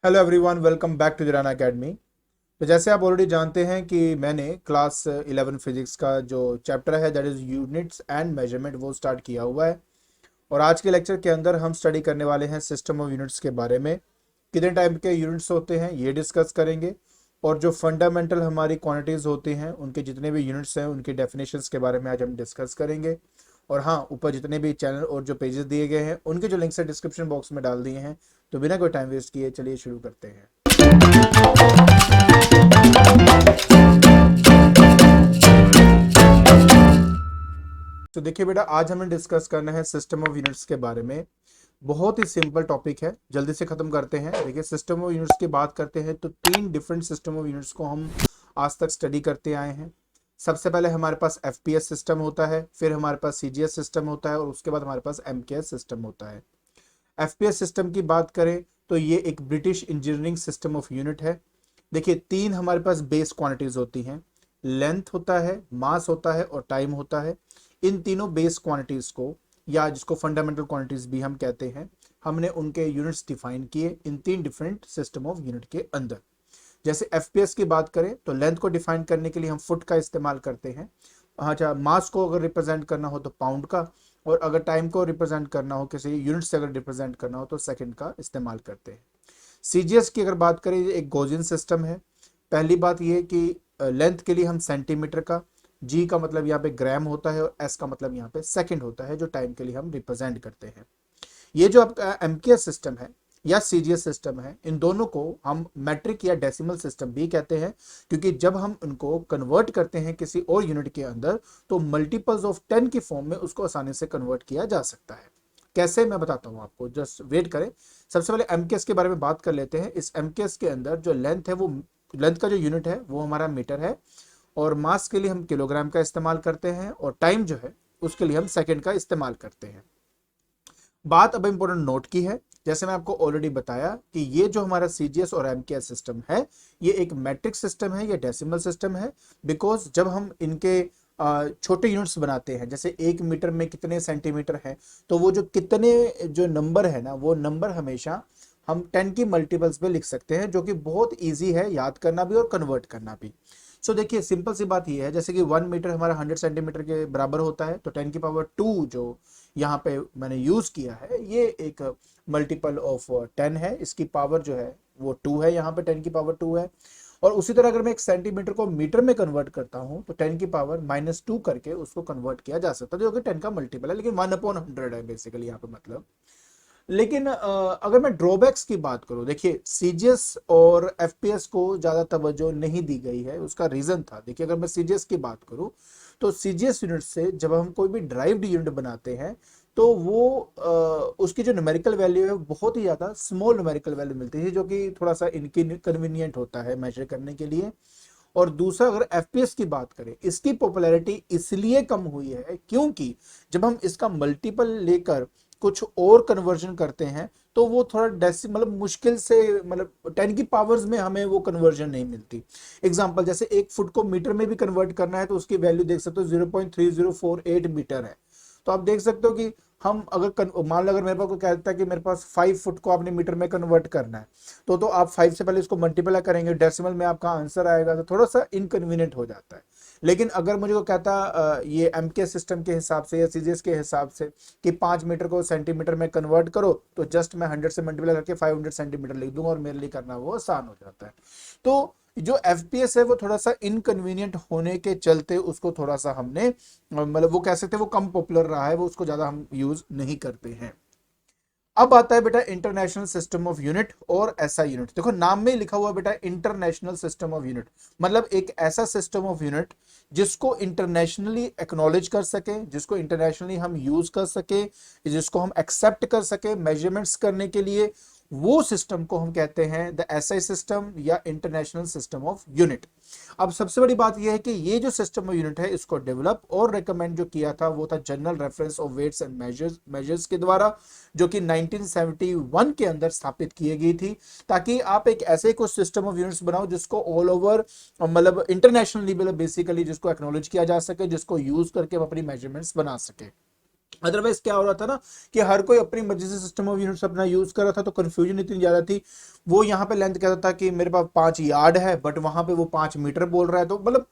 Hello everyone, welcome back to Dirana academy. तो जैसे आप ऑलरेडी जानते हैं कि मैंने क्लास 11 फिजिक्स का जो चैप्टर है that is units and measurement वो स्टार्ट किया हुआ है। और आज के लेक्चर के अंदर हम स्टडी करने वाले हैं सिस्टम ऑफ यूनिट्स के बारे में। कितने टाइप के यूनिट्स होते हैं ये डिस्कस करेंगे। और जो फंडामेंटल हमारी क्वांटिटीज़ होती हैं उनके जितने भी यूनिट्स हैं उनकी डेफिनेशंस के बारे में आज हम डिस्कस करेंगे। और हाँ, ऊपर जितने भी चैनल और जो पेजेस दिए गए हैं उनके जो लिंक्स है डिस्क्रिप्शन बॉक्स में डाल दिए हैं। तो बिना कोई टाइम वेस्ट किए चलिए शुरू करते हैं। तो देखिए बेटा, आज हमें डिस्कस करना है सिस्टम ऑफ यूनिट्स के बारे में। बहुत ही सिंपल टॉपिक है, जल्दी से खत्म करते हैं। देखिए, सिस्टम ऑफ यूनिट्स की बात करते हैं तो तीन डिफरेंट सिस्टम ऑफ यूनिट्स को हम आज तक स्टडी करते आए हैं। सबसे पहले हमारे पास एफपीएस सिस्टम होता है, फिर हमारे पास सीजीएस सिस्टम होता है और उसके बाद हमारे पास एमकेएस सिस्टम होता है। एफपीएस सिस्टम की बात करें तो ये एक British engineering system of unit है। देखिए, तीन हमारे पास बेस क्वांटिटीज होती हैं, लेंथ होता है, मास होता है और टाइम होता है। इन तीनों बेस क्वांटिटीज को, या जिसको फंडामेंटल क्वांटिटीज भी हम कहते हैं, हमने उनके यूनिट्स डिफाइन किए इन तीन डिफरेंट सिस्टम ऑफ यूनिट के अंदर। जैसे एफपीएस की बात करें तो लेंथ को डिफाइन करने के लिए हम फुट का इस्तेमाल करते हैं। अच्छा, मास को अगर रिप्रेजेंट करना हो तो पाउंड का, और अगर टाइम को रिप्रेजेंट करना हो, किसी यूनिट से अगर रिप्रेजेंट करना हो तो सेकंड का इस्तेमाल करते हैं। सीजीएस की अगर बात करें, ये एक गॉसियन सिस्टम है। पहली बात ये कि लेंथ के लिए हम सेंटीमीटर का, जी का मतलब यहाँ पे ग्राम होता है और एस का मतलब यहाँ पे सेकंड होता है, जो टाइम के लिए हम रिप्रेजेंट करते हैं। ये जो आपका एमकेएस सिस्टम है या सीजीएस सिस्टम है, इन दोनों को हम मैट्रिक या डेसिमल सिस्टम भी कहते हैं, क्योंकि जब हम उनको कन्वर्ट करते हैं किसी और यूनिट के अंदर तो मल्टीपल्स ऑफ 10 की फॉर्म में उसको आसानी से कन्वर्ट किया जा सकता है। कैसे, मैं बताता हूं आपको, जस्ट वेट करें। सबसे पहले एमकेएस के बारे में बात कर लेते हैं। इस एमकेएस के अंदर जो लेंथ है, वो लेंथ का जो यूनिट है वो हमारा मीटर है, और मास के लिए हम किलोग्राम का इस्तेमाल करते हैं, और टाइम जो है उसके लिए हम सेकंड का इस्तेमाल करते हैं। बात अब इंपॉर्टेंट नोट की है। जैसे मैं आपको ऑलरेडी बताया कि ये जो हमारा सीजीएस और एमकेएस सिस्टम है, ये एक मैट्रिक सिस्टम है, ये डेसिमल सिस्टम है। बिकॉज जब हम इनके छोटे यूनिट्स बनाते हैं, जैसे 1 मीटर में कितने सेंटीमीटर है, तो वो जो कितने जो नंबर है ना, वो नंबर हमेशा हम 10 की मल्टीपल्स में लिख सकते हैं, जो कि बहुत ईजी है याद करना भी और कन्वर्ट करना भी। सो देखिए, सिंपल सी बात ये है, जैसे कि 1 मीटर हमारा 100 सेंटीमीटर के बराबर होता है, तो 10 की पावर 2 जो यहाँ पे मैंने यूज किया है, ये एक मल्टीपल ऑफ 10 है। इसकी पावर जो है वो 2 है, यहाँ पे 10 की पावर 2 है। और उसी तरह अगर मैं एक सेंटीमीटर को मीटर में कन्वर्ट करता हूँ तो 10 की पावर -2 करके उसको कन्वर्ट किया जा सकता है, जो कि 10 का मल्टीपल है, लेकिन 1/100 है बेसिकली यहाँ पे मतलब। लेकिन अगर मैं ड्रॉबैक्स की बात करूं, देखिए सीजीएस और एफपीएस को ज्यादा तवज्जो नहीं दी गई है। उसका रीजन था, देखिए अगर मैं सीजीएस की बात करूं तो सीजीएस यूनिट से जब हम कोई भी ड्राइव्ड यूनिट बनाते हैं तो वो उसकी जो न्यूमेरिकल वैल्यू है बहुत ही ज्यादा स्मॉल न्यूमेरिकल वैल्यू मिलती है, जो कि थोड़ा सा इनकन्वीनियंट होता है मेजर करने के लिए। और दूसरा, अगर एफपीएस की बात करें, इसकी पॉपुलैरिटी इसलिए कम हुई है क्योंकि जब हम इसका मल्टीपल लेकर कुछ और कन्वर्जन करते हैं तो वो थोड़ा डेसिमल मतलब मुश्किल से, मतलब 10 की पावर्स में हमें वो कन्वर्जन नहीं मिलती। एग्जांपल, जैसे 1 फुट को मीटर में भी कन्वर्ट करना है तो उसकी वैल्यू देख सकते हो 0.3048 मीटर है। तो आप देख सकते हो कि हम अगर मान लो अगर मेरे पास कोई कहता है कि मेरे पास 5 फुट को आपने मीटर में कन्वर्ट करना है, तो आप 5 से पहले इसको मल्टीप्लाई करेंगे, डेसिमल में आपका आंसर आएगा, तो थोड़ा सा इनकन्वीनियंट हो जाता है। लेकिन अगर मुझे को कहता ये एमके सिस्टम के हिसाब से या सीजीएस के हिसाब से कि 5 मीटर को सेंटीमीटर में कन्वर्ट करो, तो जस्ट मैं 100 से मल्टीप्लाई करके 500 सेंटीमीटर लिख दूंगा और मेरे लिए करना वो आसान हो जाता है। तो जो एफपीएस है वो थोड़ा सा इनकन्वीनियंट होने के चलते उसको थोड़ा सा हमने, मतलब वो कह सकते हैं वो कम पॉपुलर रहा है, वो उसको ज्यादा हम यूज नहीं करते हैं। अब आता है बेटा इंटरनेशनल सिस्टम ऑफ यूनिट और एसआई यूनिट। देखो नाम में ही लिखा हुआ बेटा इंटरनेशनल सिस्टम ऑफ यूनिट, मतलब एक ऐसा सिस्टम ऑफ यूनिट जिसको इंटरनेशनली एक्नॉलेज कर सके, जिसको इंटरनेशनली हम यूज कर सके, जिसको हम एक्सेप्ट कर सके मेजरमेंट्स करने के लिए, वो सिस्टम को हम कहते हैं द एसआई सिस्टम या इंटरनेशनल सिस्टम ऑफ यूनिट। अब सबसे बड़ी बात यह है कि ये जो सिस्टम ऑफ यूनिट है इसको डेवलप और रेकमेंड जो किया था वो था general reference of weights and measures के द्वारा, जो कि 1971 के अंदर स्थापित की गई थी, ताकि आप एक ऐसे कुछ सिस्टम ऑफ यूनिट्स बनाओ जिसको ऑल ओवर, मतलब इंटरनेशनल लेवल बेसिकली जिसको एक्नॉलेज किया जा सके, जिसको यूज करके हम अपनी मेजरमेंट्स बना सके। अदरवाइज क्या हो रहा था ना कि हर कोई अपनी मर्जी से सिस्टम ऑफ यूनिट्स अपना यूज कर रहा था, तो कंफ्यूजन इतनी ज्यादा थी। वो यहाँ पे लेंथ कहता था कि मेरे पास 5 यार्ड है, बट वहां पे वो 5 मीटर बोल रहा है, तो मतलब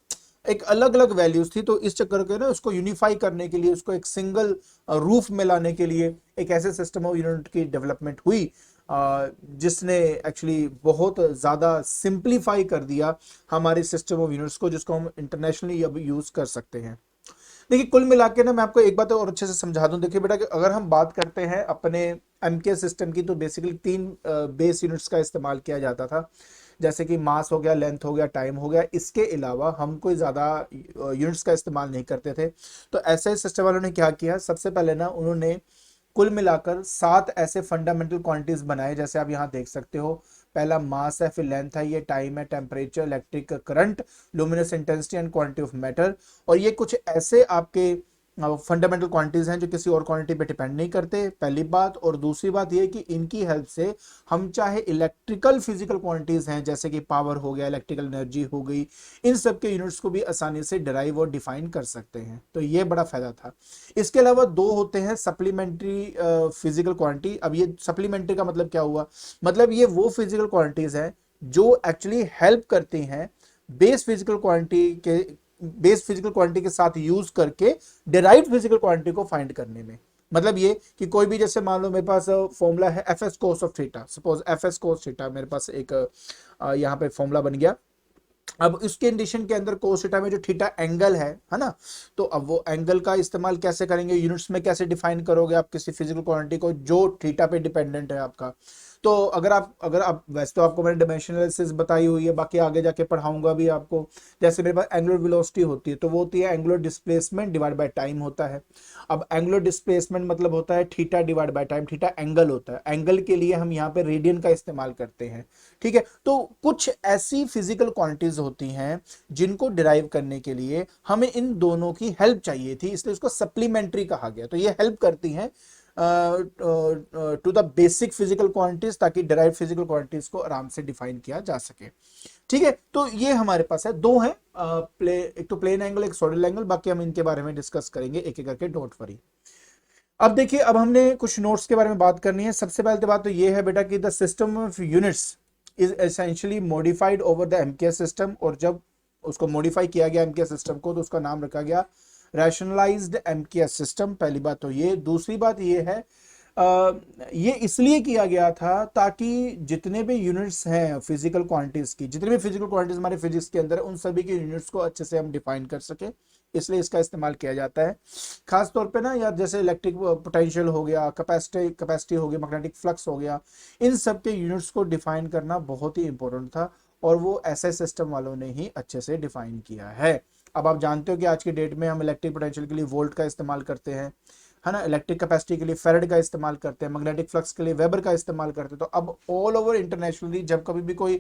एक अलग अलग वैल्यूज थी। तो इस चक्कर के ना उसको यूनिफाई करने के लिए, उसको एक सिंगल रूफ में लाने के लिए एक ऐसे सिस्टम ऑफ यूनिट की डेवलपमेंट हुई जिसने एक्चुअली बहुत ज्यादा सिंप्लीफाई कर दिया हमारे सिस्टम ऑफ यूनिट्स को, जिसको हम इंटरनेशनली अब यूज कर सकते हैं। देखिए कुल मिला के ना मैं आपको एक बात और अच्छे से समझा दूं। देखिए बेटा कि अगर हम बात करते हैं अपने एमके सिस्टम की, तो बेसिकली 3 बेस यूनिट्स का इस्तेमाल किया जाता था, जैसे कि मास हो गया, लेंथ हो गया, टाइम हो गया। इसके अलावा हम कोई ज़्यादा यूनिट्स का इस्तेमाल नहीं करते थे। तो ऐसे सिस्टम वालों ने क्या किया, सबसे पहले ना उन्होंने कुल मिलाकर 7 ऐसे फंडामेंटल क्वांटिटीज बनाए, जैसे आप यहाँ देख सकते हो। पहला मास है, फिर लेंथ है, ये टाइम है, temperature, electric current, luminous intensity and quantity of matter. और ये कुछ ऐसे आपके फंडामेंटल क्वांटिटीज हैं जो किसी और क्वांटिटी पे डिपेंड नहीं करते, पहली बात। और दूसरी बात ये कि इनकी हेल्प से हम चाहे इलेक्ट्रिकल फिजिकल क्वांटिटीज हैं, जैसे कि पावर हो गया, इलेक्ट्रिकल एनर्जी हो गई, इन सब के यूनिट्स को भी आसानी से डिराइव और डिफाइन कर सकते हैं। तो ये बड़ा फायदा था। इसके अलावा 2 होते हैं सप्लीमेंट्री फिजिकल क्वांटिटी। अब ये सप्लीमेंट्री का मतलब क्या हुआ, मतलब ये वो फिजिकल क्वांटिटीज हैं जो एक्चुअली हेल्प करती हैं बेस फिजिकल क्वांटिटी के साथ यूज करके डेराइव्ड फिजिकल क्वांटिटी को फाइंड करने में। मतलब ये कि कोई भी, जैसे मान लो मेरे पास फॉर्मूला है F S cos of theta, suppose F S cos theta मेरे पास एक यहाँ पे फॉर्मूला बन गया। अब इस कंडीशन के अंदर कोस थीटा में जो थीटा एंगल है ना, तो अब वो एंगल का इस्तेमाल कैसे करेंगे, यूनिट्स में कैसे डिफाइन करोगे आप किसी फिजिकल क्वांटिटी को जो थीटा पे डिपेंडेंट है आपका। तो अगर आप वैसे तो आपको मैंने डायमेंशनल एनालिसिस बताई हुई है, बाकी आगे जाके पढ़ाऊंगा भी आपको। जैसे मेरे पास एंगुलर वेलोसिटी होती है, तो वो होती है angular displacement divide by time होता है। अब एंगुलर डिस्प्लेसमेंट मतलब होता है theta divide by time, theta angle होता है, एंगल के लिए हम यहाँ पे रेडियन का इस्तेमाल करते हैं। ठीक है, तो कुछ ऐसी फिजिकल क्वांटिटीज होती हैं जिनको डिराइव करने के लिए हमें इन दोनों की हेल्प चाहिए थी, इसलिए उसको सप्लीमेंट्री कहा गया। तो ये हेल्प करती हैं to the basic physical quantities, ताकि डिराइव फिजिकल क्वांटिटीज को आराम से डिफाइन किया जा सके। ठीक है, तो ये हमारे पास है, 2 हैं, एक तो प्लेन एंगल, एक सॉलिड एंगल। बाकी हम इनके बारे में डिस्कस करेंगे एक एक करके, डोंट वरी। अब देखिए, अब हमने कुछ नोट्स के बारे में बात करनी है। सबसे पहले बात तो ये है बेटा कि the system of units is essentially modified over the MKS system. और जब उसको मॉडिफाई किया गया एमकेएस सिस्टम को, तो उसका नाम रखा गया रैशनलाइज्ड एमकेएस सिस्टम। पहली बात तो ये। दूसरी बात ये है, ये इसलिए किया गया था ताकि जितने भी यूनिट्स हैं फिजिकल क्वांटिटीज की, जितने भी फिजिकल क्वांटिटीज हमारे फिजिक्स के अंदर है, उन सभी के यूनिट्स को अच्छे से हम डिफाइन कर सके, इसलिए इसका इस्तेमाल किया जाता है। खास तौर पे ना यार, जैसे इलेक्ट्रिक पोटेंशियल हो गया, कैपेसिटी हो गई, मैग्नेटिक फ्लक्स हो गया, इन सब के यूनिट्स को डिफाइन करना बहुत ही इंपॉर्टेंट था, और वो ऐसे सिस्टम वालों ने ही अच्छे से डिफाइन किया है। अब आप जानते हो कि आज की डेट में हम इलेक्ट्रिक पोटेंशियल के लिए वोल्ट का इस्तेमाल करते हैं, है ना, इलेक्ट्रिक कैपेसिटी के लिए फेरेड का इस्तेमाल करते हैं, मैग्नेटिक फ्लक्स के लिए वेबर का इस्तेमाल करते हैं। तो अब ऑल ओवर इंटरनेशनली जब कभी भी कोई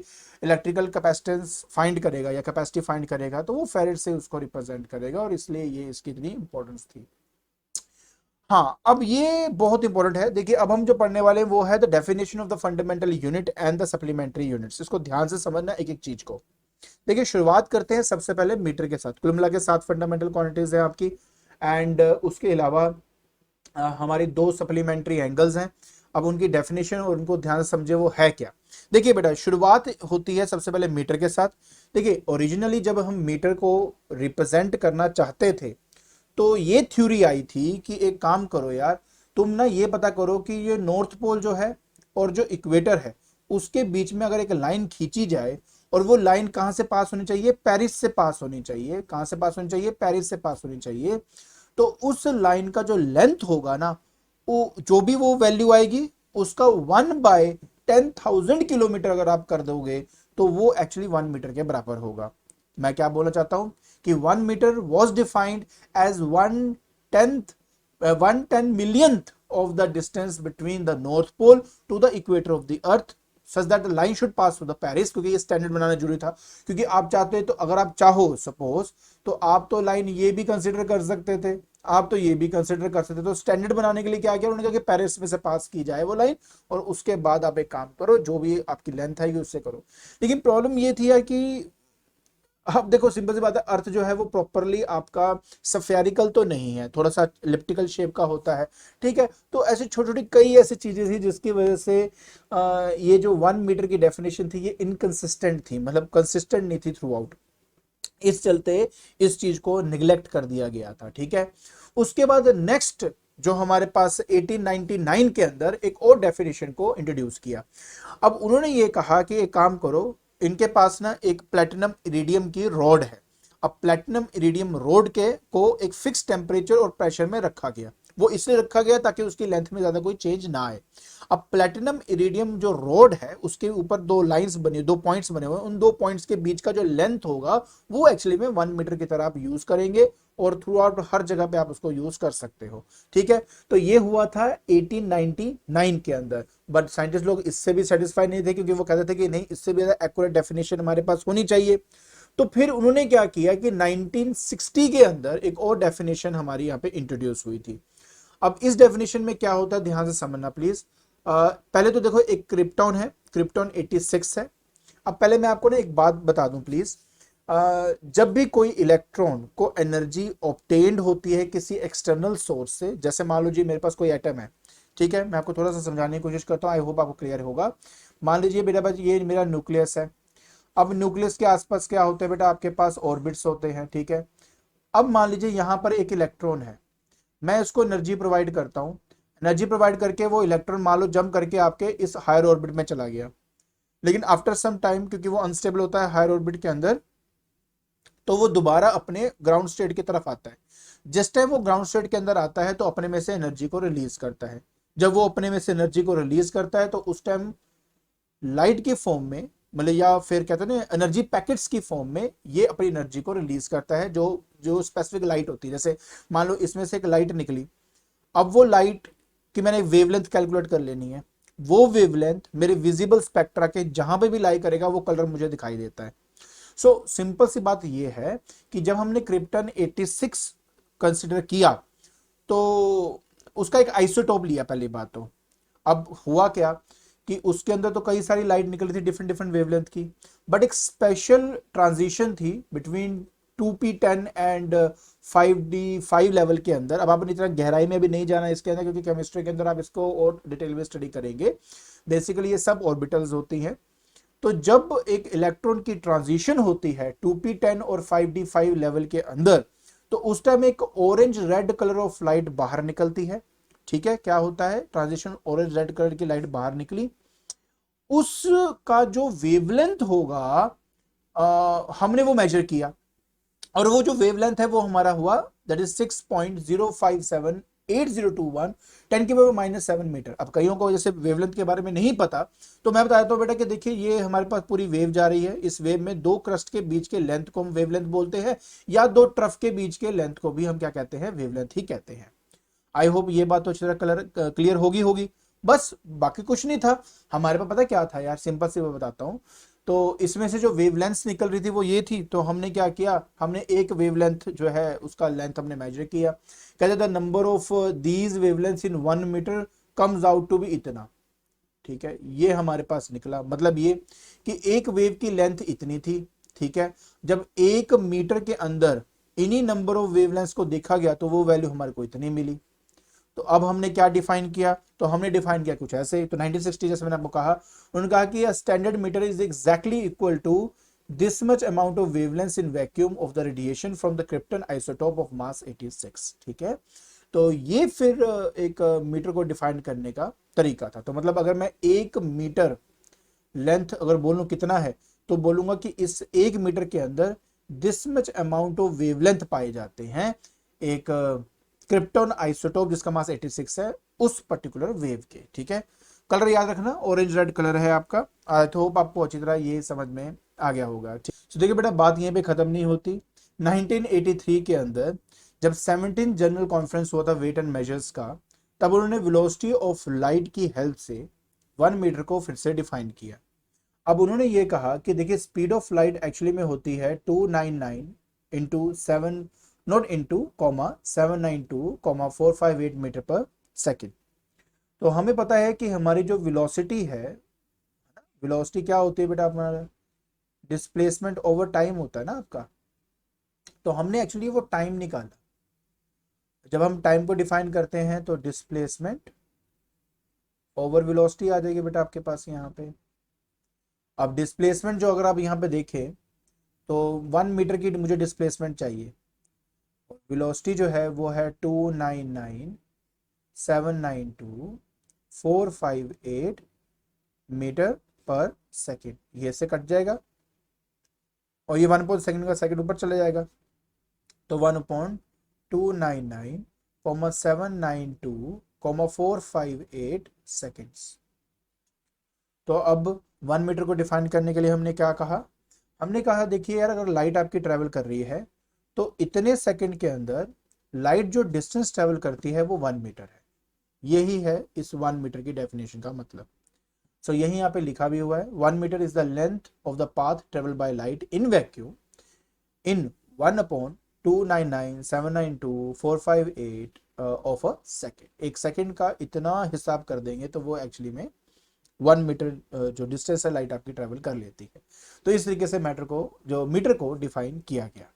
इलेक्ट्रिकल कैपेसिटेंस फाइंड करेगा या कैपेसिटी फाइंड करेगा, तो वो फेरेड से उसको रिप्रेजेंट करेगा, और इसलिए ये इसकी इतनी इंपॉर्टेंस थी। हाँ, अब ये बहुत इंपॉर्टेंट है। देखिए, अब हम जो पढ़ने वाले हैं वो है the definition of the fundamental unit and the supplementary units. इसको ध्यान से समझना एक एक चीज को। देखिए, शुरुआत करते हैं सबसे पहले मीटर के साथ। कुल मिला के 7 फंडामेंटल क्वांटिटीज है आपकी, एंड उसके अलावा हमारी 2 सप्लीमेंट्री एंगल्स हैं। अब उनकी डेफिनेशन और उनको ध्यान से समझे वो है क्या। देखिए बेटा, शुरुआत होती है सबसे पहले मीटर के साथ। देखिए, ओरिजिनली जब हम मीटर को रिप्रेजेंट करना चाहते थे, तो ये थ्योरी आई थी कि एक काम करो यार, तुम ना ये पता करो कि ये नॉर्थ पोल जो है और जो इक्वेटर है, उसके बीच में अगर एक लाइन खींची जाए, और वो लाइन कहां से पास होनी चाहिए, पेरिस से पास होनी चाहिए। कहां से पास होनी चाहिए, पेरिस से पास होनी चाहिए। तो उस लाइन का जो लेंथ होगा ना, वो जो भी वो वैल्यू आएगी, उसका 1/10,000 किलोमीटर अगर आप कर दोगे, तो वो एक्चुअली 1 मीटर के बराबर होगा। मैं क्या बोलना चाहता हूं कि 1 metre was defined as 1/10 millionth of the distance between the north pole to the equator of the earth, such that the line should pass through the Paris। क्योंकि ये स्टैंडर्ड बनाना जरूरी था, क्योंकि आप चाहते तो, अगर आप चाहो सपोज, तो आप तो लाइन ये भी कंसीडर कर सकते थे, आप तो ये भी कंसीडर कर सकते थे। तो स्टैंडर्ड बनाने के लिए क्या किया उन्होंने, कहा कि पेरिस में से पास की जाए वो लाइन, और उसके बाद आप एक काम करो, जो भी आपकी लेंथ आएगी उससे करो। लेकिन प्रॉब्लम ये थी यार कि अब देखो सिंपल सी बात है, अर्थ जो है वो प्रॉपरली आपका सफेरिकल तो नहीं है, थोड़ा सा इलिप्टिकल शेप का होता है, ठीक है। तो ऐसी छोटी छोटी कई ऐसी चीजें थी जिसकी वजह से ये जो 1 मीटर की डेफिनेशन थी ये इनकंसिस्टेंट थी, मतलब कंसिस्टेंट नहीं थी थ्रू आउट। इस चलते इस चीज को निग्लेक्ट कर दिया गया था, ठीक है। उसके बाद नेक्स्ट जो हमारे पास 1899 के अंदर एक और डेफिनेशन को इंट्रोड्यूस किया। अब उन्होंने ये कहा कि एक काम करो, इनके पास ना एक प्लेटिनम इरिडियम की रॉड है। अब प्लेटिनम इरिडियम रॉड के को एक फिक्स टेम्परेचर और प्रेशर में रखा गया। वो इसलिए रखा गया ताकि उसकी लेंथ में ज्यादा कोई चेंज ना आए। अब प्लेटिनम इरिडियम जो रॉड है उसके ऊपर दो लाइंस बनी, दो पॉइंट्स बने हुए हैं, उन दो पॉइंट्स के बीच का जो लेंथ होगा वो एक्चुअली में 1 मीटर की तरह आप यूज करेंगे और थ्रू आउट हर जगह पे आप उसको यूज कर सकते हो, ठीक है। तो ये हुआ था 1899 के अंदर। बट साइंटिस्ट लोग इससे भी सेटिस्फाई नहीं थे, क्योंकि वो कहते थे कि नहीं, इससे भी ज्यादा एक्यूरेट डेफिनेशन हमारे पास होनी चाहिए। तो फिर उन्होंने क्या किया कि 1960 के अंदर एक और डेफिनेशन हमारी यहाँ पे इंट्रोड्यूस हुई थी। अब इस डेफिनेशन में क्या होता है ध्यान से समझना प्लीज। पहले तो देखो एक क्रिप्टॉन है, क्रिप्टॉन 86 है। अब पहले मैं आपको ना एक बात बता दूं प्लीज। जब भी कोई इलेक्ट्रॉन को एनर्जी ऑब्टेन्ड होती है किसी एक्सटर्नल सोर्स से, जैसे मान लो जी मेरे पास कोई एटम है, ठीक है, मैं आपको थोड़ा सा समझाने की कोशिश करता हूँ, आई होप आपको क्लियर होगा। मान लीजिए बेटा बस ये मेरा न्यूक्लियस है। अब न्यूक्लियस के आसपास क्या होते हैं बेटा, आपके पास ऑर्बिट्स होते हैं, ठीक है। अब मान लीजिए यहाँ पर एक इलेक्ट्रॉन है, मैं इसको एनर्जी प्रोवाइड करता हूँ। एनर्जी प्रोवाइड करके वो इलेक्ट्रॉन मान लो जंप करके आपके इस हायर ऑर्बिट में चला गया, लेकिन आफ्टर सम टाइम क्योंकि वो अनस्टेबल होता है हायर ऑर्बिट के अंदर, तो वो दोबारा अपने ग्राउंड स्टेट की तरफ आता है। जिस टाइम वो ग्राउंड स्टेट के अंदर आता है तो अपने में से एनर्जी को रिलीज करता है। जब वो अपने में से एनर्जी को रिलीज करता है तो उस टाइम लाइट की फॉर्म में, मतलब या फिर कहते हैं ना एनर्जी पैकेट्स की फॉर्म में, ये अपनी एनर्जी को रिलीज करता है। जो जो स्पेसिफिक लाइट होती है, जैसे मान लो इसमें से एक लाइट निकली, अब वो लाइट की मैंने वेवलेंथ कैलकुलेट कर लेनी है। वो वेवलेंथ मेरे विजिबल स्पेक्ट्रा के जहां पे भी लाई करेगा वो कलर मुझे दिखाई देता है। सो सिंपल सी बात ये है कि जब हमने क्रिप्टन 86 कंसिडर किया तो उसका एक आइसोटोप लिया पहली बात तो। अब हुआ क्या कि उसके अंदर तो कई सारी लाइट निकल रही थी डिफरेंट डिफरेंट वेवलेंथ की, बट एक स्पेशल ट्रांजिशन थी between 2p10 and 5d5 level के अंदर। अब आपने इतना गहराई में भी नहीं जाना इसके अंदर, क्योंकि केमिस्ट्री के अंदर आप इसको और डिटेल में स्टडी करेंगे। बेसिकली ये सब ऑर्बिटल्स होती हैं। तो जब एक इलेक्ट्रॉन की ट्रांजिशन होती है 2p10 और 5d5 लेवल के अंदर, तो उस टाइम एक orange red colour of light बाहर निकलती है, ठीक है। क्या होता है, ट्रांजिशन ऑरेंज रेड कलर की लाइट बाहर निकली, उसका जो वेवलेंथ होगा हमने वो मेजर किया, और वो जो वेवलेंथ है वो हमारा हुआ दैट इज 6.0578021 10⁻⁻7 मीटर। अब कईयों को जैसे वेवलेंथ के बारे में नहीं पता, तो मैं बता देता हूँ बेटा कि देखिए ये हमारे पास पूरी वेव जा रही है। इस वेव में दो क्रस्ट के बीच के लेंथ को हम वेवलेंथ बोलते हैं, या दो ट्रफ के बीच के लेंथ को भी हम क्या कहते हैं, वेवलेंथ ही कहते हैं। आई होप ये बात तो अच्छी तरह क्लियर होगी होगी। बस बाकी कुछ नहीं था हमारे पास, पता क्या था यार, सिंपल से मैं बताता हूँ। तो इसमें से जो वेवलेंथ निकल रही थी वो ये थी, तो हमने क्या किया, हमने एक वेवलेंथ जो है उसका लेंथ हमने मेजर किया। कहते the number of these wavelength in 1 metre comes out to be इतना, ठीक है। ये हमारे पास निकला, मतलब ये कि एक वेव की लेंथ इतनी थी, ठीक है। जब 1 मीटर के अंदर इन्हीं नंबर ऑफ वेवलेंथ को देखा गया तो वो वैल्यू हमारे को इतनी मिली। तो अब हमने क्या डिफाइन किया, तो हमने डिफाइन किया कुछ ऐसे। तो 1960 जैसे मैंने आपको कहा, उन्होंने कहा कि standard metre is exactly equal to this much amount of wavelength in vacuum of the radiation from the krypton isotope of mass 86, ठीक है। तो ये फिर एक मीटर को डिफाइन करने का तरीका था। तो मतलब अगर मैं 1 मीटर लेंथ अगर बोलूं कितना है, तो बोलूंगा कि इस 1 मीटर के अंदर this much amount of wavelength पाए जाते हैं एक क्रिप्टॉन आइसोटोप जिसका मास 86 है उस पर्टिकुलर वेव के, ठीक है। कलर याद रखना ऑरेंज रेड कलर है आपका। आई होप आपको अच्छी तरह ये समझ में आ गया होगा, ठीक। तो देखिए बेटा बात यहीं पे खत्म नहीं होती। 1983 के अंदर जब 17 जनरल कॉन्फ्रेंस हुआ था वेट एंड मेजर्स का, तब उन्होंने वेलोसिटी ऑफ लाइट की हेल्प से 1 मीटर को फिर से डिफाइन किया। अब उन्होंने ये कहा कि देखिए स्पीड ऑफ लाइट एक्चुअली में होती है 299 इंटू 7 नॉट इंटू कॉमा 792,458 मीटर पर सेकेंड। तो हमें पता है कि हमारी जो वेलोसिटी है, वेलोसिटी क्या होती है बेटा हमारा, डिस्प्लेसमेंट ओवर टाइम होता है ना आपका, तो हमने एक्चुअली वो टाइम निकाला। जब हम टाइम को डिफाइन करते हैं तो डिस्प्लेसमेंट ओवर वेलोसिटी आ जाएगी बेटा आपके पास यहाँ पे। अब डिस्प्लेसमेंट जो अगर आप यहाँ पे देखें तो 1 मीटर की मुझे डिस्प्लेसमेंट चाहिए, वेलोसिटी जो है वो है 299,792,458 मीटर पर सेकेंड। ये से कट जाएगा और ये 1 सेकेंड का सेकेंड ऊपर चले जाएगा, तो 1/299,792,458 सेकेंड्स। तो अब 1 मीटर को डिफाइन करने के लिए हमने क्या कहा, हमने कहा देखिए यार अगर लाइट आपकी ट्रेवल कर रही है तो इतने सेकंड के अंदर लाइट जो डिस्टेंस ट्रेवल करती है वो 1 मीटर है। यही है इस 1 मीटर की डेफिनेशन का मतलब। सो यही यहाँ पे लिखा भी हुआ है, 1 metre is the length of the path travel by light in vacuum in 1/299,792,458 of a second. एक सेकेंड का इतना हिसाब कर देंगे तो वो एक्चुअली में 1 मीटर जो डिस्टेंस है लाइट आपकी ट्रेवल कर लेती है। तो इस तरीके से मैटर को जो मीटर को डिफाइन किया गया।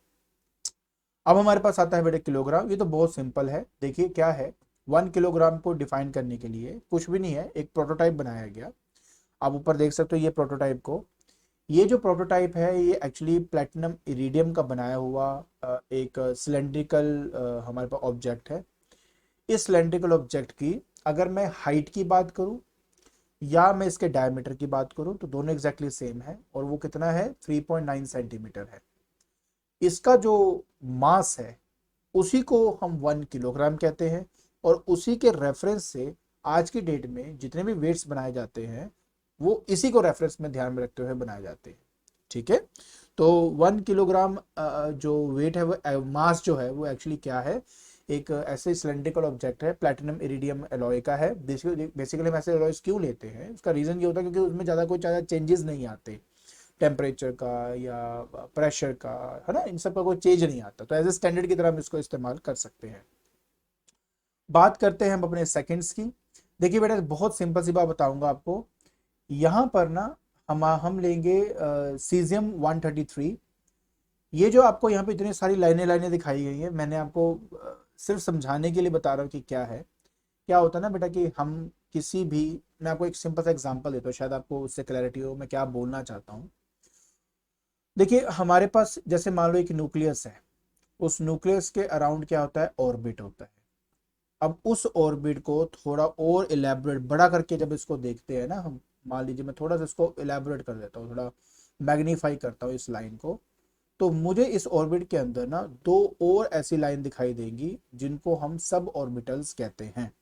अब हमारे पास आता है बेटे किलोग्राम। ये तो बहुत सिंपल है, देखिए क्या है, 1 किलोग्राम को डिफाइन करने के लिए कुछ भी नहीं है, एक प्रोटोटाइप बनाया गया। आप ऊपर देख सकते हो ये प्रोटोटाइप को, ये जो प्रोटोटाइप है ये एक्चुअली प्लेटिनम इरिडियम का बनाया हुआ एक सिलेंड्रिकल हमारे पास ऑब्जेक्ट है। इस सिलेंड्रिकल ऑब्जेक्ट की अगर मैं हाइट की बात करूं या मैं इसके डायमीटर की बात करूं तो दोनों एग्जैक्टली सेम है, और वो कितना है 3.9 सेंटीमीटर है। इसका जो मास है उसी को हम 1 किलोग्राम कहते हैं, और उसी के रेफरेंस से आज की डेट में जितने भी वेट्स बनाए जाते हैं वो इसी को रेफरेंस में ध्यान में रखते हुए बनाए जाते हैं। ठीक है, तो 1 किलोग्राम जो वेट है वो मास जो है वो एक्चुअली क्या है, एक ऐसे सिलेंड्रिकल ऑब्जेक्ट है, प्लैटिनम इरिडियम एलॉय का है। बेसिकली हम ऐसे एलॉयज क्यों लेते हैं, उसका रीजन ये होता है क्योंकि उसमें ज़्यादा चेंजेस नहीं आते, टेम्परेचर का या प्रेशर का, है ना, इन सब का कोई चेंज नहीं आता, तो एज ए स्टैंडर्ड की तरह हम इसको इस्तेमाल कर सकते हैं। बात करते हैं हम अपने सेकंड्स की। देखिए बेटा बहुत सिंपल सी बात बताऊंगा आपको, यहाँ पर ना हम लेंगे सीजियम 133। ये जो आपको यहाँ पे इतनी सारी लाइनें लाइनें दिखाई गई हैं, मैंने आपको सिर्फ समझाने के लिए बता रहा हूँ कि क्या है। क्या होता है ना बेटा कि हम किसी भी, मैं आपको एक सिंपल सा एग्जांपल देता हूँ, शायद आपको उससे क्लैरिटी हो मैं क्या बोलना चाहता हूँ। देखिए हमारे पास जैसे मान लो एक न्यूक्लियस है, उस न्यूक्लियस के अराउंड क्या होता है, ऑर्बिट होता है। अब उस ऑर्बिट को थोड़ा और इलेबोरेट बड़ा करके जब इसको देखते हैं ना हम, मान लीजिए मैं थोड़ा सा इसको इलेबोरेट कर देता हूँ, थोड़ा मैग्नीफाई करता हूँ इस लाइन को, तो मुझे इस ऑर्बिट के अंदर ना दो और ऐसी लाइन दिखाई देंगी जिनको हम सब ऑर्बिटल्स कहते हैं।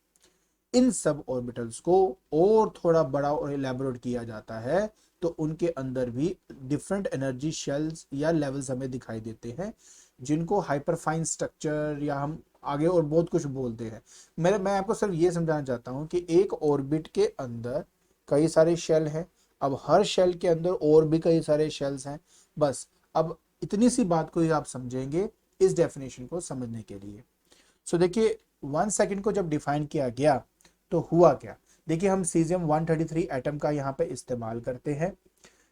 इन सब ऑर्बिटल्स को और थोड़ा बड़ा और इलेबोरेट किया जाता है तो उनके अंदर भी डिफरेंट एनर्जी शेल्स या लेवल्स हमें दिखाई देते हैं, जिनको हाइपरफाइन स्ट्रक्चर या हम आगे और बहुत कुछ बोलते हैं। मैं आपको सिर्फ ये समझाना चाहता हूँ कि एक ऑर्बिट के अंदर कई सारे शेल हैं, अब हर शेल के अंदर और भी कई सारे शेल्स हैं। बस अब इतनी सी बात को ही आप समझेंगे इस डेफिनेशन को समझने के लिए। सो देखिए 1 सेकेंड को जब डिफाइन किया गया तो हुआ क्या, देखिए हम सीजियम 133 एटम का यहाँ पे इस्तेमाल करते हैं।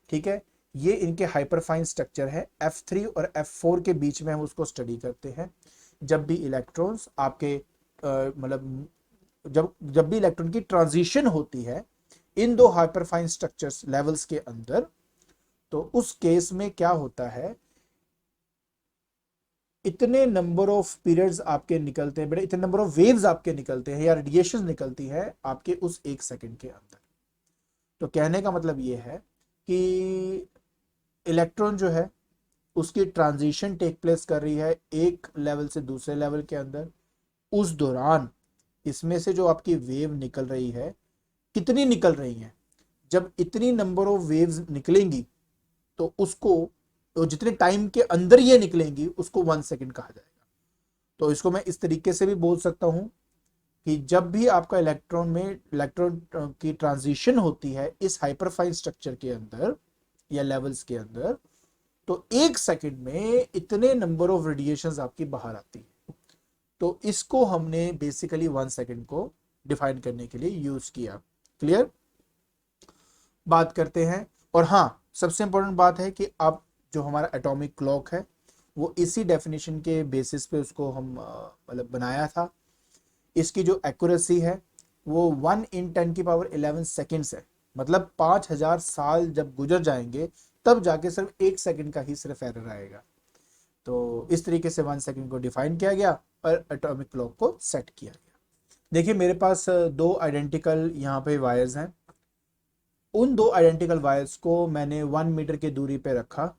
ठीक है, ये इनके हाइपरफाइन स्ट्रक्चर है, F3 और F4 के बीच में हम उसको स्टडी करते हैं। जब भी इलेक्ट्रॉन्स आपके मतलब जब भी इलेक्ट्रॉन की ट्रांजिशन होती है इन दो हाइपरफाइन स्ट्रक्चर्स लेवल्स के अंदर, तो उस केस में क्या होता है, इतने नंबर ऑफ पीरियड्स आपके निकलते हैं बेटा, इतने नंबर ऑफ वेव्स आपके निकलते हैं या रेडिएशन निकलती है आपके उस 1 सेकेंड के अंदर। तो कहने का मतलब ये है कि इलेक्ट्रॉन जो है उसकी ट्रांजिशन टेक प्लेस कर रही है एक लेवल से दूसरे लेवल के अंदर। उस दौरान इसमें से जो आपकी वेव निकल रही है कितनी निकल रही है, जब इतनी नंबर ऑफ वेव्स निकलेंगी तो उसको, तो जितने टाइम के अंदर ये निकलेंगी उसको 1 सेकेंड कहा जाएगा। तो इसको मैं इस तरीके से भी बोल सकता हूं कि जब भी आपका इलेक्ट्रॉन की ट्रांजिशन होती है इस हाइपरफाइन स्ट्रक्चर के अंदर या लेवल्स के अंदर, तो 1 सेकेंड में इतने नंबर ऑफ रेडिएशंस आपकी बाहर आती है। तो इसको हमने बेसिकली 1 सेकेंड को डिफाइन करने के लिए यूज किया। क्लियर, बात करते हैं। और हाँ, सबसे इंपॉर्टेंट बात है कि अब जो हमारा एटॉमिक क्लॉक है वो इसी डेफिनेशन के बेसिस पे उसको हम मतलब बनाया था। इसकी जो एक्यूरेसी है वो 1 × 10⁻11 सेकेंड्स है, मतलब 5000 साल जब गुजर जाएंगे तब जाके सिर्फ 1 सेकंड का ही सिर्फ एरर आएगा। तो इस तरीके से 1 सेकंड को डिफाइन किया गया और एटॉमिक क्लॉक को सेट किया गया। देखिए मेरे पास दो आइडेंटिकल यहाँ पे वायर्स हैं। उन दो आइडेंटिकल वायर्स को मैंने 1 मीटर की दूरी पे रखा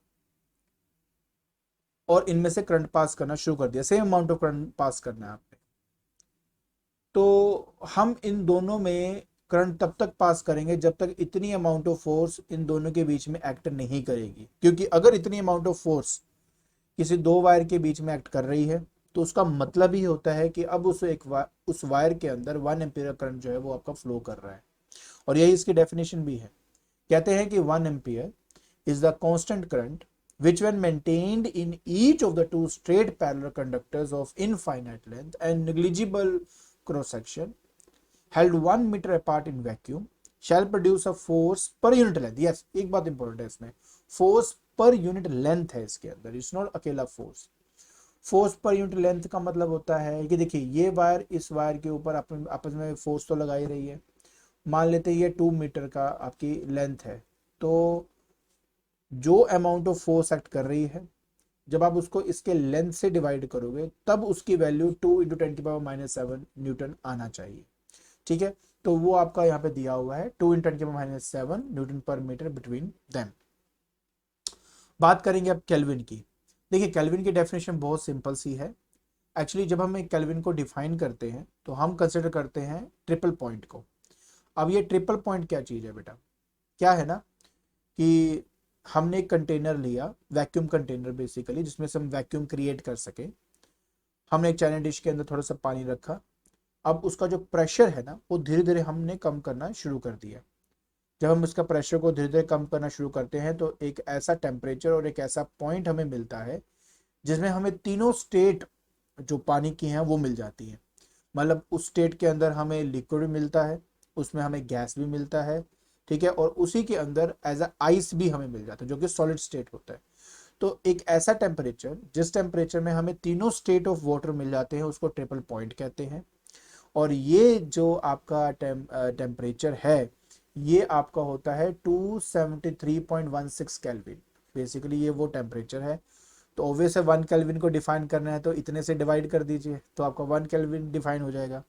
और इनमें से करंट पास करना शुरू कर दिया। Same amount of current pass करना है आपने। तो हम इन दोनों में करंट तब तक पास करेंगे जब तक इतनी अमाउंट ऑफ फोर्स इन दोनों के बीच में एक्ट नहीं करेगी, क्योंकि अगर इतनी अमाउंट ऑफ फोर्स किसी दो वायर के बीच में एक्ट कर रही है तो उसका मतलब ही होता है कि अब उस वायर के अंदर 1 एम्पियर करंट जो है वो आपका फ्लो कर रहा है। और यही इसकी डेफिनेशन भी है। कहते हैं कि 1 ampere is the constant current which when maintained in each of the two straight parallel conductors of infinite length and negligible cross section held 1 meter apart in vacuum shall produce a force per unit length। yes, एक बात important है इसमें, force per unit length है इसके अंदर, it's not अकेला force. Force per unit length का मतलब होता है कि देखिए ये वायर इस वायर के ऊपर आपस में फोर्स तो लगा ही रही है। मान लेते हैं ये 2 मीटर का आपकी लेंथ है, तो जो अमाउंट ऑफ फोर्स एक्ट कर रही है जब आप उसको इसके लेंथ से डिवाइड करोगे तब उसकी वैल्यू 2 × 10⁻⁷ न्यूटन आना चाहिए। ठीक है, तो वो आपका यहाँ पे दिया हुआ है 2 × 10⁻⁷ न्यूटन पर मीटर बिटवीन देम। बात करेंगे अब केल्विन की। देखिए केल्विन की डेफिनेशन बहुत सिंपल सी है। एक्चुअली जब हम एक केल्विन को डिफाइन करते हैं तो हम कंसिडर करते हैं ट्रिपल पॉइंट को। अब ये ट्रिपल पॉइंट क्या चीज़ है बेटा, क्या है ना कि हमने एक कंटेनर लिया, वैक्यूम कंटेनर बेसिकली, जिसमें से हम वैक्यूम क्रिएट कर सके। हमने एक चाइना डिश के अंदर थोड़ा सा पानी रखा। अब उसका जो प्रेशर है ना वो धीरे धीरे हमने कम करना शुरू कर दिया। जब हम उसका प्रेशर को धीरे धीरे कम करना शुरू करते हैं तो एक ऐसा टेम्परेचर और एक ऐसा पॉइंट हमें मिलता है जिसमें हमें तीनों स्टेट जो पानी की हैं वो मिल जाती हैं। मतलब उस स्टेट के अंदर हमें लिक्विड भी मिलता है, उसमें हमें गैस भी मिलता है, ठीक है, और उसी के अंदर एज अ आइस भी हमें मिल जाता है जो कि सॉलिड स्टेट होता है। तो एक ऐसा टेम्परेचर जिस टेम्परेचर में हमें तीनों स्टेट ऑफ वाटर मिल जाते हैं उसको ट्रिपल पॉइंट कहते हैं। और ये जो आपका टेम्परेचर है ये आपका होता है 273.16 केल्विन। बेसिकली ये वो टेम्परेचर है। तो ऑब्वियस है 1 केल्विन को डिफाइन करना है तो इतने से डिवाइड कर दीजिए तो आपका 1 केल्विन डिफाइन हो जाएगा।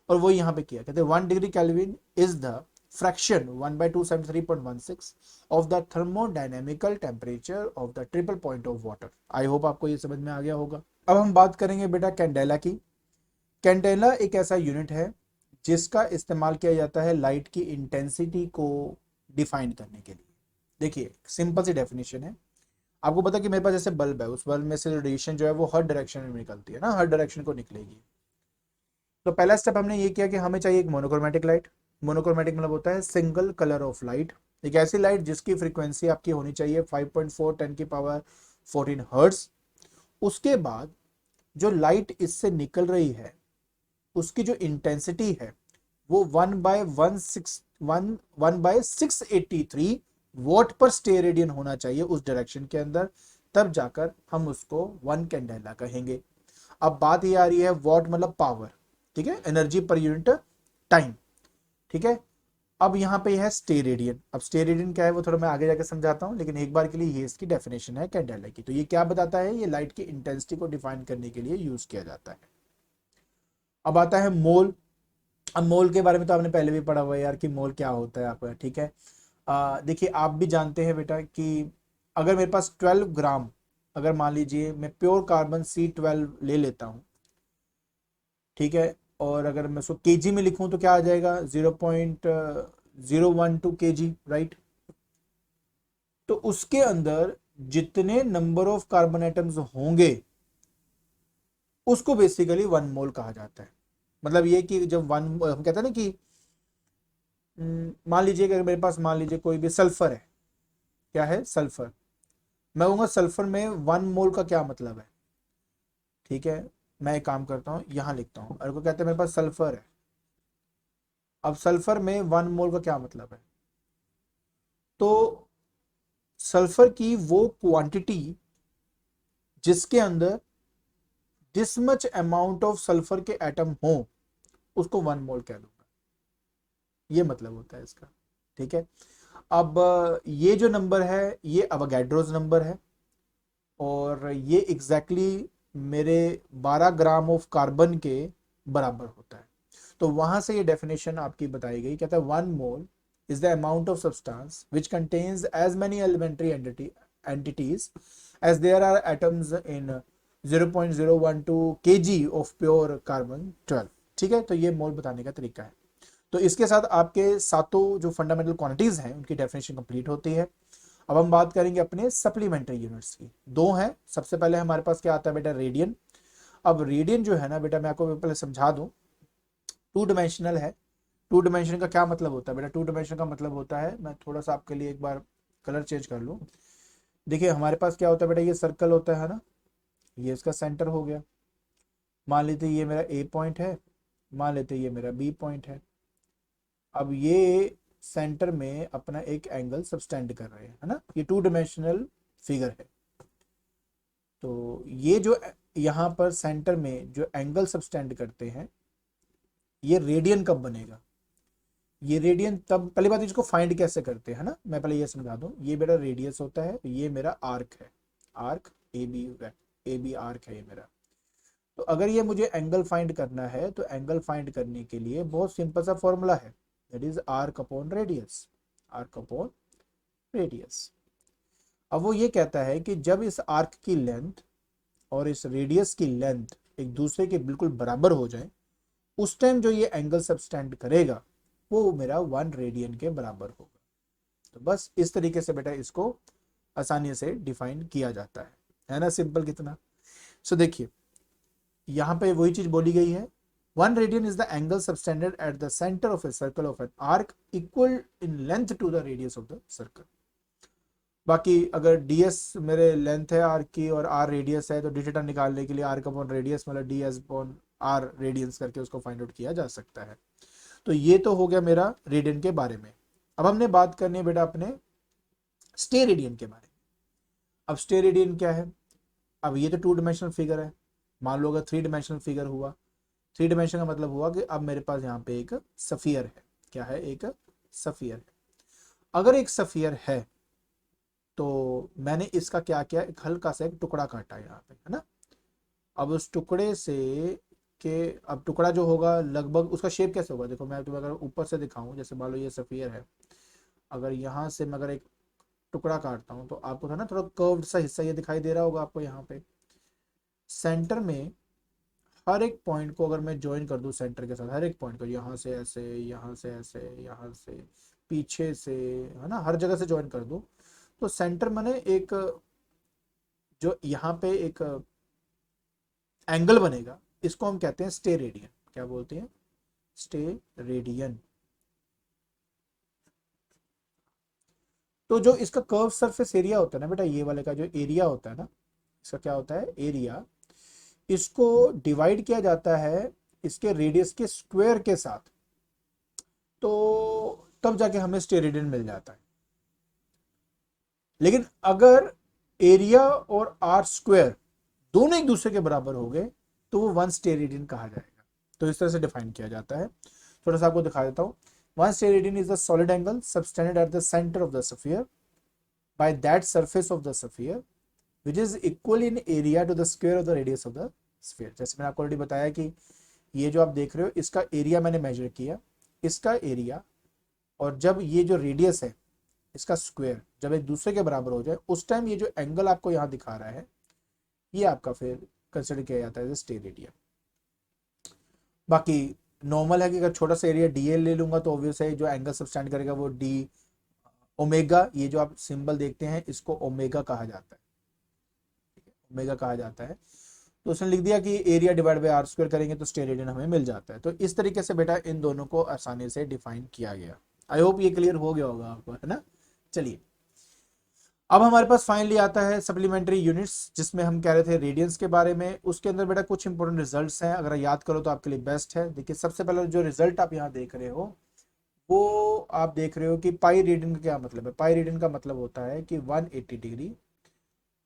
और वो यहाँ पे किया, कहते हैं 1 degree kelvin is the fraction 1/273.16 of the thermodynamical temperature of the triple point of water. I hope आपको ये समझ में आ गया होगा। अब हम बात करेंगे बेटा कैंडेला की। कैंडेला एक ऐसा यूनिट है जिसका इस्तेमाल किया जाता है लाइट की इंटेंसिटी को डिफाइन करने के लिए। देखिए सिंपल सी डेफिनेशन है। आपको पता है कि मेरे पास जैसे बल्ब है, उस बल्ब में से रेडिएशन जो है वो हर डायरेक्शन में निकलती है ना, हर डायरेक्शन को निकलेगी। तो पहला स्टेप हमने ये किया कि हमें चाहिए एक मोनोक्रोमेटिक लाइट। मोनोक्रोमेटिक मतलब होता है सिंगल कलर ऑफ लाइट, एक ऐसी लाइट जिसकी फ्रीक्वेंसी आपकी होनी चाहिए 5.4 10⁻14 हर्ट्ज। उसके बाद जो लाइट इससे निकल रही है उसकी जो इंटेंसिटी है वो 1/683 वॉट पर स्टेरेडियन होना चाहिए उस डायरेक्शन के अंदर, तब जाकर हम उसको 1 कैंडेला कहेंगे। अब बात ये आ रही है वॉट मतलब पावर, ठीक है, एनर्जी पर यूनिट टाइम, ठीक है। अब यहाँ पे है स्टेरेडियन। अब स्टेरेडियन क्या है वो थोड़ा मैं आगे जाके समझाता हूँ, लेकिन एक बार के लिए ये इसकी डेफिनेशन है कैंडेला की। तो ये क्या बताता है, ये लाइट की इंटेंसिटी को डिफाइन करने के लिए यूज किया जाता है। अब आता है मोल। अब मोल के बारे में तो आपने पहले भी पढ़ा हुआ है यार कि मोल क्या होता है आपका, ठीक है। देखिए आप भी जानते हैं बेटा कि अगर मेरे पास 12 ग्राम, अगर मान लीजिए मैं प्योर कार्बन C12 ले लेता हूँ, ठीक है, और अगर मैं उसको केजी में लिखूं तो क्या आ जाएगा 0.012 केजी, राइट। तो उसके अंदर जितने नंबर ऑफ कार्बन एटम्स होंगे उसको बेसिकली 1 मोल कहा जाता है। मतलब ये कि जब हम कहते हैं ना कि मान लीजिए कि अगर मेरे पास मान लीजिए कोई भी सल्फर है, क्या है सल्फर, मैं कहूँगा सल्फर में 1 मोल का क्या मतलब है, ठीक है। मैं एक काम करता हूँ यहाँ लिखता हूँ, और को कहते हैं मेरे पास सल्फर है। अब सल्फर में 1 मोल का क्या मतलब है, तो सल्फर की वो क्वांटिटी जिसके अंदर this much amount of sulphur के एटम हो उसको 1 मोल कह दूंगा, ये मतलब होता है इसका। ठीक है, अब ये जो नंबर है ये अवोगाड्रोस नंबर है और ये एग्जैक्टली मेरे 12 ग्राम ऑफ कार्बन के बराबर होता है। तो वहां से ये डेफिनेशन आपकी बताई गई, कहता है 1 मोल is the amount of substance which contains as many elementary entities as there are atoms in 0.012 kg of pure carbon 12। ठीक है, तो ये मोल बताने का तरीका है। तो इसके साथ आपके सातों जो फंडामेंटल क्वांटिटीज हैं उनकी डेफिनेशन कंप्लीट होती है। अब हम बात करेंगे अपने सप्लीमेंट्री यूनिट्स की। दो हैं, सबसे पहले हमारे पास क्या आता है बेटा, रेडियन। अब रेडियन जो है ना बेटा, मैं आपको पहले समझा दूं, 2 डायमेंशनल है। 2 डायमेंशन का क्या मतलब होता है बेटा, 2 डायमेंशन का मतलब होता है, मैं थोड़ा सा आपके लिए एक बार कलर चेंज कर लूँ। देखिए हमारे पास क्या होता है बेटा, ये सर्कल होता है ना, ये इसका सेंटर हो गया। मान लेते ये मेरा ए पॉइंट है, मान लेते ये मेरा बी पॉइंट है। अब ये सेंटर में अपना एक एंगल सबटेंड कर रहे हैं, है ना, ये 2 डायमेंशनल फिगर है। तो ये जो यहाँ पर सेंटर में जो एंगल सबटेंड करते हैं, ये रेडियन कब बनेगा, ये रेडियन तब, पहली बात इसको फाइंड कैसे करते हैं ना, मैं पहले ये समझा दूं। ये मेरा रेडियस होता है, ये मेरा आर्क है, आर्क ए बी आर्क है ये मेरा। तो अगर ये मुझे एंगल फाइंड करना है तो एंगल फाइंड करने के लिए बहुत सिंपल सा फॉर्मूला है, that is arc upon radius, arc upon radius. अब वो ये कहता है कि जब इस आर्क की लेंथ और इस रेडियस की लेंथ एक दूसरे के बिल्कुल बराबर हो जाए, उस टाइम जो ये एंगल सबटेंड करेगा वो मेरा 1 रेडियन के बराबर होगा। तो बस इस तरीके से बेटा इसको आसानी से डिफाइन किया जाता है ना, सिंपल कितना। सो देखिए यहाँ पे वही चीज बोली गई है, 1 radian is the angle subtended at the centre of a circle of an arc equal in length to the radius of the circle. बाकी अगर ds मेरे लेंथ है आर्क की और r रेडियस है, तो डी थीटा निकालने के लिए आर्क अपॉन रेडियस मतलब ds अपॉन r रेडियंस करके उसको फाइंड आउट किया जा सकता है। तो ये तो हो गया मेरा रेडियन के बारे में। अब हमने बात करनी है बेटा अपने स्टेरेडियन के बारे में। अब स्टेरेडियन क्या है, अब ये तो 2 डायमेंशनल फिगर है, मान लो अगर 3 डायमेंशनल फिगर हुआ, 3 डायमेंशन का मतलब हुआ कि अब मेरे पास यहाँ पे एक सफियर है, क्या है, एक सफियर है। अगर एक सफियर है तो मैंने इसका क्या किया, एक हल्का सा एक टुकड़ा काटा यहाँ पे, है ना। अब उस टुकड़े से के, अब टुकड़ा जो होगा लगभग उसका शेप कैसे होगा, देखो मैं तुम्हें अगर ऊपर से दिखाऊं, जैसे मान लो ये सफियर है, अगर यहाँ से मैं अगर एक टुकड़ा काटता हूँ तो आपको था ना थोड़ा कर्व्ड सा हिस्सा ये दिखाई दे रहा होगा आपको। यहाँ पे सेंटर में हर एक पॉइंट को अगर मैं ज्वाइन कर दूं सेंटर के साथ, हर एक पॉइंट को यहाँ से ऐसे, यहाँ से ऐसे, यहाँ से पीछे से, है ना, हर जगह से ज्वाइन कर दूं, तो सेंटर मैंने एक जो यहाँ पे एक एंगल बनेगा, इसको हम कहते हैं स्टेरेडियन। क्या बोलते हैं, स्टेरेडियन। तो जो इसका कर्व सरफेस एरिया होता है ना बेटा, ये वाले का जो एरिया होता है ना, इसका क्या होता है, एरिया, इसको डिवाइड किया जाता है इसके रेडियस के स्क्वायर के साथ, तो तब जाके हमें स्टेरेडियन मिल जाता है। लेकिन अगर एरिया और आर स्क्वायर दोनों एक दूसरे के बराबर हो गए तो वो 1 स्टेरेडियन कहा जाएगा। तो इस तरह से डिफाइन किया जाता है। थोड़ा सा आपको दिखा देता हूँ। 1 steradian is the solid angle subtended at the centre of the sphere by that surface of the sphere which is equal in area to the square of the radius of the sphere। जैसे मैंने आपको already बताया कि ये जो आप देख रहे हो इसका एरिया मैंने मेजर किया, इसका एरिया और जब ये जो रेडियस है इसका स्क्वायर जब एक दूसरे के बराबर हो जाए, उस टाइम ये जो एंगल आपको यहाँ दिखा रहा है ये आपका फिर कंसिडर किया जाता है स्टेरेडियन। बाकी नॉर्मल है कि अगर छोटा सा एरिया dl ले लूंगा तो ऑब्वियस है जो एंगल सबटेंड करेगा वो d ओमेगा, ये जो आप सिंबल देखते हैं इसको ओमेगा कहा जाता है, ओमेगा कहा जाता है। तो उसने लिख दिया कि area divide by R square करेंगे तो स्टेरेडियन हमें मिल जाता है। तो इस तरीके से बेटा इन दोनों को आसानी से डिफाइन किया गया। आई होप ये क्लियर हो गया होगा आपको, है ना। चलिए अब हमारे पास फाइनली आता है सप्लीमेंट्री यूनिट्स, जिसमें हम कह रहे थे रेडियंस के बारे में। उसके अंदर बेटा कुछ इंपॉर्टेंट रिजल्ट्स हैं, अगर याद करो तो आपके लिए बेस्ट है। देखिए सबसे पहले जो रिजल्ट आप यहाँ देख रहे हो वो आप देख रहे हो कि पाई रेडियन का क्या मतलब है। पाई रेडियन का मतलब होता है कि 180 डिग्री,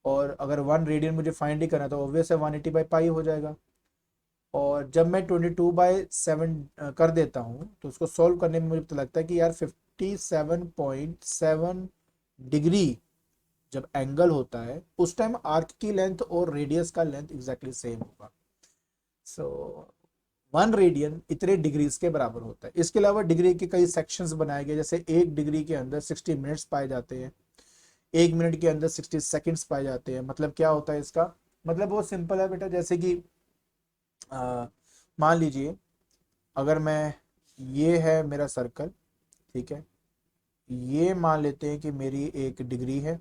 और अगर 1 रेडियन मुझे फाइंड ही करना तो ऑब्वियस है 180 बाई पाई हो जाएगा। और जब मैं 22/7 कर देता हूँ तो उसको सॉल्व करने में मुझे तो लगता है कि यार 57.7 डिग्री जब एंगल होता है उस टाइम आर्क की लेंथ और रेडियस का लेंथ एग्जैक्टली सेम होगा। सो 1 रेडियन इतने डिग्रीज के बराबर होता है। इसके अलावा डिग्री के कई सेक्शंस बनाए गए, जैसे 1 डिग्री के अंदर 60 मिनट्स पाए जाते हैं, 1 मिनट के अंदर 60 सेकेंड्स पाए जाते हैं। मतलब क्या होता है इसका, मतलब बहुत सिंपल है बेटा। जैसे कि मान लीजिए अगर मैं, ये है मेरा सर्कल, ठीक है, ये मान लेते हैं कि मेरी एक डिग्री है।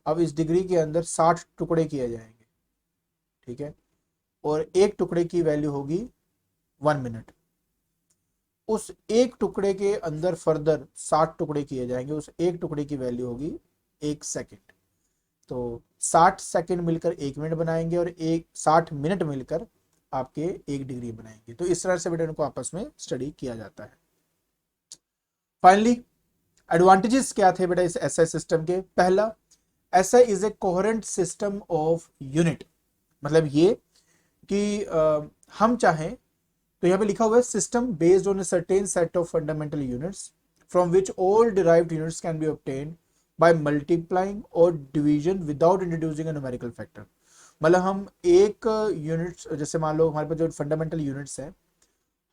अब इस डिग्री के अंदर 60 टुकड़े किए जाएंगे, ठीक है, और एक टुकड़े की वैल्यू होगी 1 मिनट। उस एक टुकड़े के अंदर फर्दर 60 टुकड़े किए जाएंगे, उस एक टुकड़े की वैल्यू होगी 1 सेकेंड। तो 60 सेकेंड मिलकर 1 मिनट बनाएंगे, और 60 मिनट मिलकर आपके 1 डिग्री बनाएंगे। तो इस तरह से बेटा इनको आपस में स्टडी किया जाता है। फाइनली एडवांटेजेस क्या थे बेटा इस एसआई सिस्टम के। पहला, SI is a coherent system of unit. मतलब ये कि हम चाहें तो यहाँ पे लिखा हुआ है system based on a certain set of fundamental units from which all derived units can be obtained by multiplying और division without introducing a numerical factor. मतलब हम एक यूनिट, जैसे मान लो हमारे पास जो फंडामेंटल यूनिट्स हैं,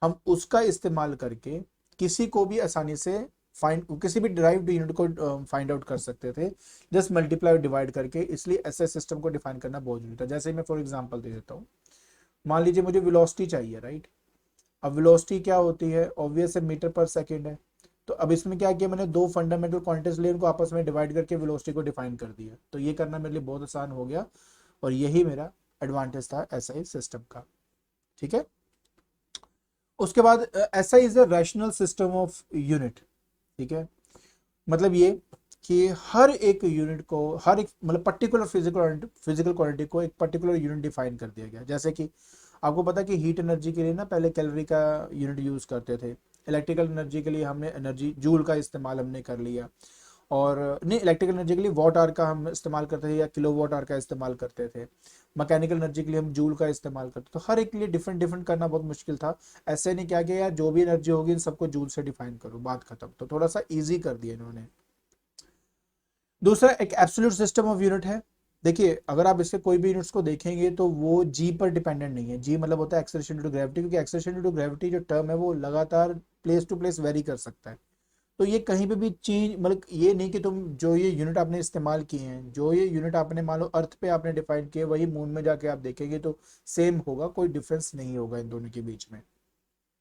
हम उसका इस्तेमाल करके किसी को भी आसानी से किसी भी डिराइव्ड यूनिट को फाइंड आउट कर सकते थे, जस्ट मल्टीप्लाई और डिवाइड करके। इसलिए ऐसे सिस्टम को डिफाइन करना बहुत जरूरी था। जैसे मैं फॉर एग्जांपल दे देता हूँ, मान लीजिए मुझे वेलोसिटी चाहिए, राइट। अब वेलोसिटी क्या होती है, ऑब्वियस है मीटर पर सेकेंड है। तो अब इसमें क्या किया मैंने, दो फंडामेंटल क्वांटिटीज लिए, उनको आपस में डिवाइड करके वेलोसिटी को डिफाइन कर दिया। तो ये करना मेरे लिए बहुत आसान हो गया, और यही मेरा एडवांटेज था एसआई सिस्टम का, ठीक है। उसके बाद SI is a rational system of unit, ठीक है। मतलब ये कि हर एक यूनिट को, हर एक मतलब पर्टिकुलर फिजिकल क्वांटिटी को एक पर्टिकुलर यूनिट डिफाइन कर दिया गया। जैसे कि आपको पता है कि हीट एनर्जी के लिए ना पहले कैलोरी का यूनिट यूज करते थे। इलेक्ट्रिकल एनर्जी के लिए हमने एनर्जी जूल का इस्तेमाल हमने कर लिया, और नहीं, इलेक्ट्रिकल एनर्जी के लिए वॉट आवर का हम इस्तेमाल करते थे या किलो वॉट आवर का इस्तेमाल करते थे। मैकेनिकल एनर्जी के लिए हम जूल का इस्तेमाल करते। तो हर एक के लिए डिफरेंट डिफरेंट करना बहुत मुश्किल था। ऐसे नहीं क्या किया यार, जो भी एनर्जी होगी इन सबको जूल से डिफाइन करो, बात खत्म। तो थोड़ा सा ईजी कर दिया इन्होंने। दूसरा एक एब्सोल्यूट सिस्टम ऑफ यूनिट है। देखिए अगर आप इसके कोई भी यूनिट्स को देखेंगे तो वो जी पर डिपेंडेंट नहीं है। जी मतलब होता है एक्सेलरेशन ड्यू टू ग्रेविटी, क्योंकि एक्सेलरेशन ड्यू टू ग्रेविटी जो टर्म है वो लगातार प्लेस टू प्लेस वेरी कर सकता है। तो ये कहीं पे भी चेंज, मतलब ये नहीं कि तुम जो ये यूनिट आपने इस्तेमाल किए हैं, जो ये यूनिट आपने मान लो अर्थ पे आपने डिफाइन किए, वही मून में जाके आप देखेंगे तो सेम होगा, कोई डिफरेंस नहीं होगा इन दोनों के बीच में,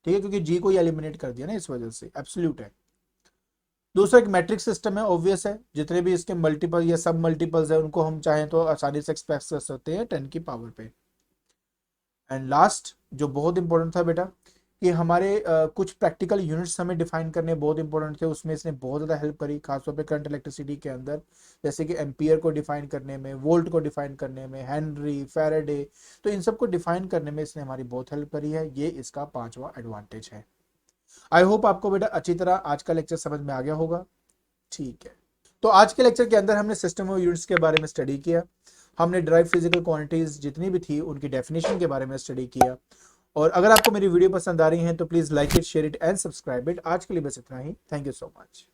ठीक है, क्योंकि जी को ही एलिमिनेट कर दिया ना, इस वजह से एब्सोल्यूट है। दूसरा एक मैट्रिक सिस्टम है, ऑब्वियस है, जितने भी इसके मल्टीपल या सब मल्टीपल्स है उनको हम चाहें तो आसानी से एक्सप्रेस कर सकते हैं 10 की पावर पे। एंड लास्ट जो बहुत इंपॉर्टेंट था बेटा, कि हमारे कुछ प्रैक्टिकल यूनिट्स हमें डिफाइन करने बहुत इंपॉर्टेंट थे। उसमें इसने बहुत ज़्यादा हेल्प करी, खासतौर पे करंट इलेक्ट्रिसिटी के अंदर, जैसे कि एम्पियर को डिफाइन करने में, वोल्ट को डिफाइन करने में, हेनरी, फैराडे। तो इन सबको डिफाइन करने में इसने हमारी बहुत हेल्प करी है। ये इसका 5वां एडवांटेज है। आई होप आपको बेटा अच्छी तरह आज का लेक्चर समझ में आ गया होगा, ठीक है। तो आज के लेक्चर के अंदर हमने सिस्टम ऑफ यूनिट्स के बारे में स्टडी किया। हमने ड्राइव फिजिकल क्वांटिटीज जितनी भी थी उनकी डेफिनेशन के बारे में स्टडी किया। और अगर आपको मेरी वीडियो पसंद आ रही है तो please like it, share it and subscribe it. आज के लिए बस इतना ही। Thank you so much.